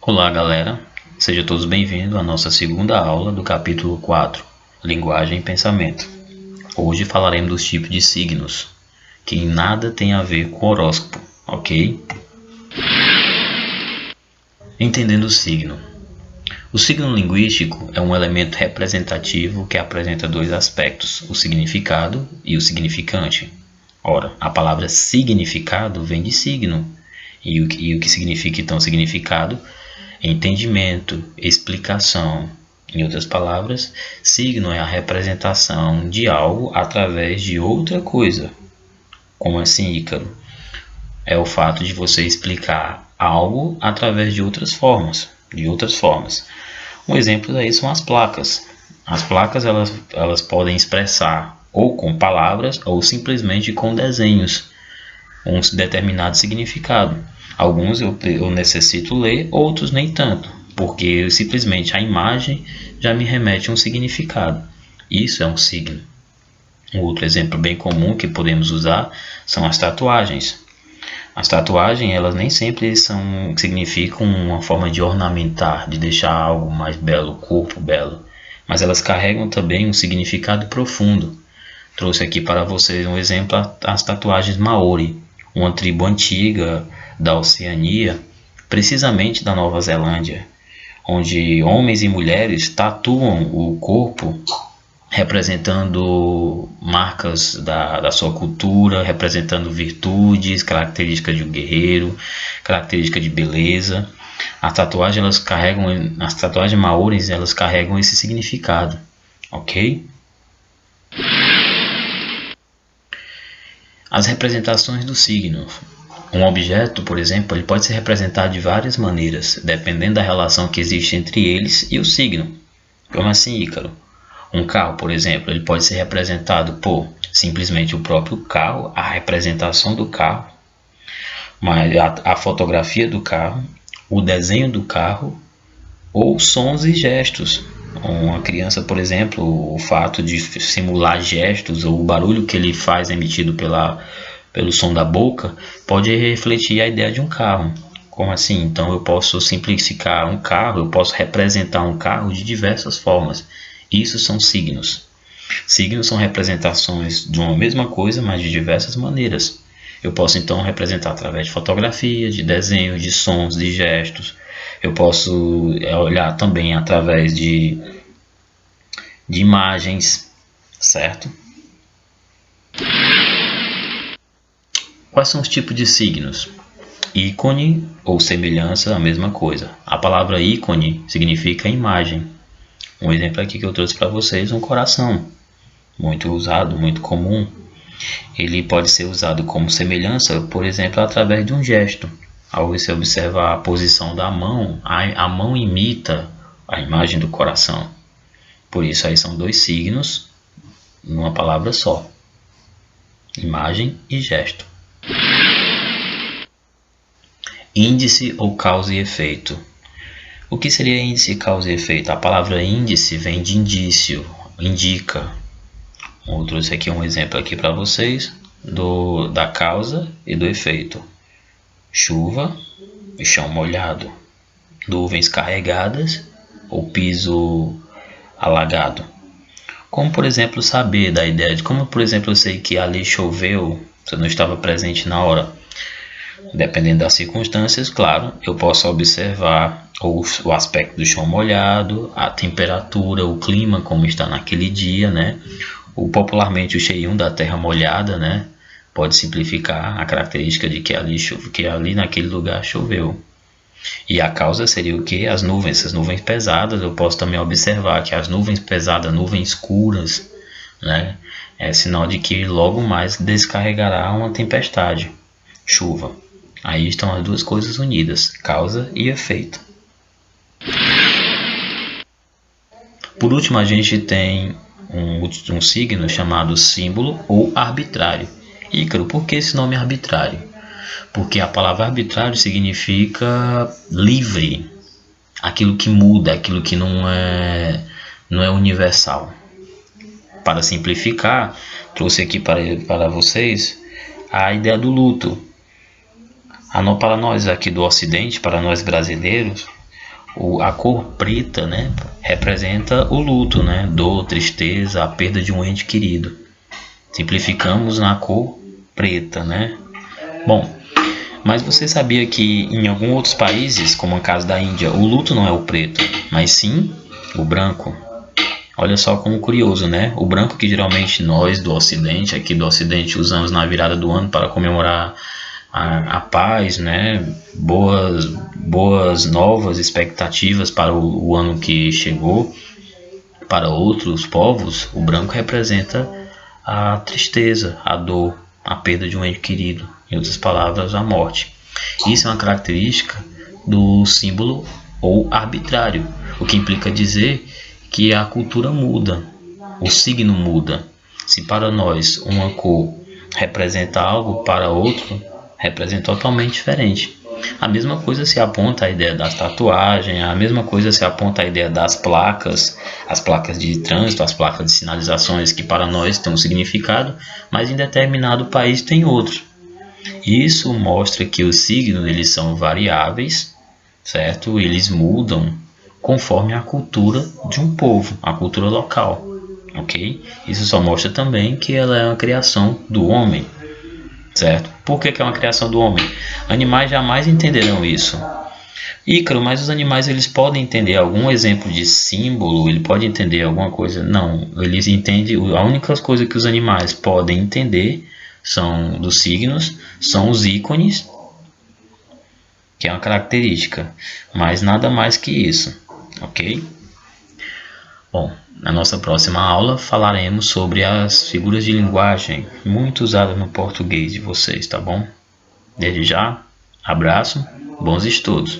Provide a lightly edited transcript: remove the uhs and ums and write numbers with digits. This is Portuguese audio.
Olá galera, sejam todos bem-vindos à nossa segunda aula do capítulo 4, Linguagem e Pensamento. Hoje falaremos dos tipos de signos, que em nada tem a ver com horóscopo, ok? Entendendo o signo. O signo linguístico é um elemento representativo que apresenta dois aspectos, o significado e o significante. Ora, a palavra significado vem de signo, e o que significa então significado? Entendimento, explicação. Em outras palavras, signo é a representação de algo através de outra coisa. Como assim, Ícaro? É o fato de você explicar algo através de outras formas. Um exemplo daí são as placas. As placas elas podem expressar ou com palavras ou simplesmente com desenhos um determinado significado. Alguns eu necessito ler, outros nem tanto, porque simplesmente a imagem já me remete a um significado. Isso é um signo. Um outro exemplo bem comum que podemos usar são as tatuagens. As tatuagens, elas nem sempre significam uma forma de ornamentar, de deixar algo mais belo, o corpo belo, mas elas carregam também um significado profundo. Trouxe aqui para vocês um exemplo, as tatuagens Maori, uma tribo antiga da Oceania, precisamente da Nova Zelândia, onde homens e mulheres tatuam o corpo representando marcas da sua cultura, representando virtudes, características de um guerreiro, características de beleza. As tatuagens maoris, elas carregam esse significado, ok? As representações do signo. Um objeto, por exemplo, ele pode ser representado de várias maneiras, dependendo da relação que existe entre eles e o signo. Como assim, Ícaro? Um carro, por exemplo, ele pode ser representado por simplesmente o próprio carro, a representação do carro, mas a fotografia do carro, o desenho do carro ou sons e gestos. Uma criança, por exemplo, o fato de simular gestos ou o barulho que ele faz emitido pelo som da boca pode refletir a ideia de um carro. Como assim? Então eu posso simplificar um carro, eu posso representar um carro de diversas formas. Isso são signos. Signos são representações de uma mesma coisa, mas de diversas maneiras. Eu posso então representar através de fotografias, de desenhos, de sons, de gestos. Eu posso olhar também através de imagens, certo? Quais são os tipos de signos? Ícone ou semelhança, a mesma coisa. A palavra ícone significa imagem. Um exemplo aqui que eu trouxe para vocês, um coração. Muito usado, muito comum. Ele pode ser usado como semelhança, por exemplo, através de um gesto. Ao você observar a posição da mão, a mão imita a imagem do coração. Por isso aí são dois signos numa palavra só. Imagem e gesto. Índice ou causa e efeito. O que seria índice, causa e efeito? A palavra índice vem de indício, indica. Eu trouxe aqui um exemplo aqui para vocês da causa e do efeito. Chuva e chão molhado. Nuvens carregadas ou piso alagado. Como, por exemplo, saber da ideia de como, por exemplo, eu sei que ali choveu, se eu não estava presente na hora. Dependendo das circunstâncias, claro, eu posso observar o aspecto do chão molhado, a temperatura, o clima, como está naquele dia, né? Popularmente o cheirinho da terra molhada, né? Pode simplificar a característica de que ali naquele lugar choveu. E a causa seria o que? As nuvens, essas nuvens pesadas. Eu posso também observar que as nuvens pesadas, nuvens escuras, né? É sinal de que logo mais descarregará uma tempestade, chuva. Aí estão as duas coisas unidas, causa e efeito. Por último, a gente tem um signo chamado símbolo ou arbitrário. Ícaro, por que esse nome arbitrário? Porque a palavra arbitrário significa livre, aquilo que muda, aquilo que não é universal. Para simplificar, trouxe aqui para vocês a ideia do luto. Para nós aqui do Ocidente, para nós brasileiros, A cor preta, né, representa o luto, né, dor, tristeza, a perda de um ente querido. Simplificamos na cor preta, né? Bom, mas você sabia que em alguns outros países, como no caso da Índia, o luto não é o preto, mas sim o branco? Olha só como curioso, né? O branco que geralmente nós do Ocidente, aqui do Ocidente, usamos na virada do ano para comemorar a paz, né? Boas novas expectativas para o ano que chegou. Para outros povos, o branco representa a tristeza, a dor, a perda de um ente querido, em outras palavras, a morte. Isso é uma característica do símbolo ou arbitrário, o que implica dizer que a cultura muda, o signo muda. Se para nós uma cor representa algo, para outro representa totalmente diferente. A mesma coisa se aponta à ideia das tatuagens, a mesma coisa se aponta à ideia das placas, as placas de trânsito, as placas de sinalizações que para nós têm um significado, mas em determinado país tem outro. Isso mostra que os signos eles são variáveis, certo? Eles mudam conforme a cultura de um povo, a cultura local, ok? Isso só mostra também que ela é uma criação do homem, certo? Por que é uma criação do homem? Animais jamais entenderão isso. Ícaro, mas os animais eles podem entender algum exemplo de símbolo? Ele pode entender alguma coisa? Não, eles entendem. A única coisa que os animais podem entender são dos signos, são os ícones, que é uma característica, mas nada mais que isso, ok? Bom, na nossa próxima aula falaremos sobre as figuras de linguagem muito usadas no português de vocês, tá bom? Desde já, abraço, bons estudos!